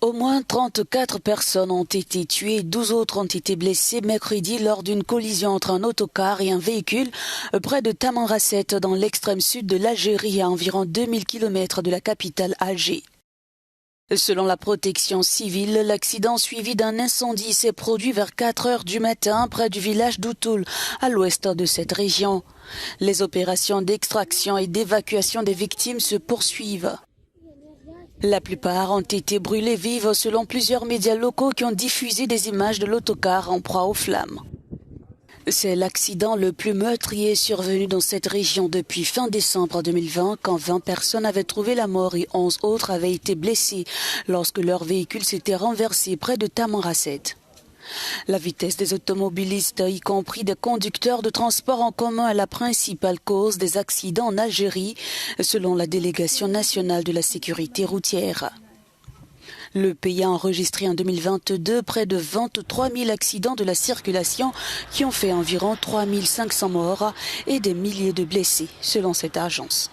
Au moins 34 personnes ont été tuées et 12 autres ont été blessées mercredi lors d'une collision entre un autocar et un véhicule près de Tamanrasset dans l'extrême sud de l'Algérie à environ 2000 km de la capitale Alger. Selon la protection civile, l'accident suivi d'un incendie s'est produit vers 4 heures du matin près du village d'Outoul, à l'ouest de cette région. Les opérations d'extraction et d'évacuation des victimes se poursuivent. La plupart ont été brûlées vives selon plusieurs médias locaux qui ont diffusé des images de l'autocar en proie aux flammes. C'est l'accident le plus meurtrier survenu dans cette région depuis fin décembre 2020 quand 20 personnes avaient trouvé la mort et 11 autres avaient été blessées lorsque leur véhicule s'était renversé près de Tamanrasset. La vitesse des automobilistes, y compris des conducteurs de transport en commun, est la principale cause des accidents en Algérie, selon la délégation nationale de la sécurité routière. Le pays a enregistré en 2022 près de 23 000 accidents de la circulation qui ont fait environ 3 500 morts et des milliers de blessés, selon cette agence.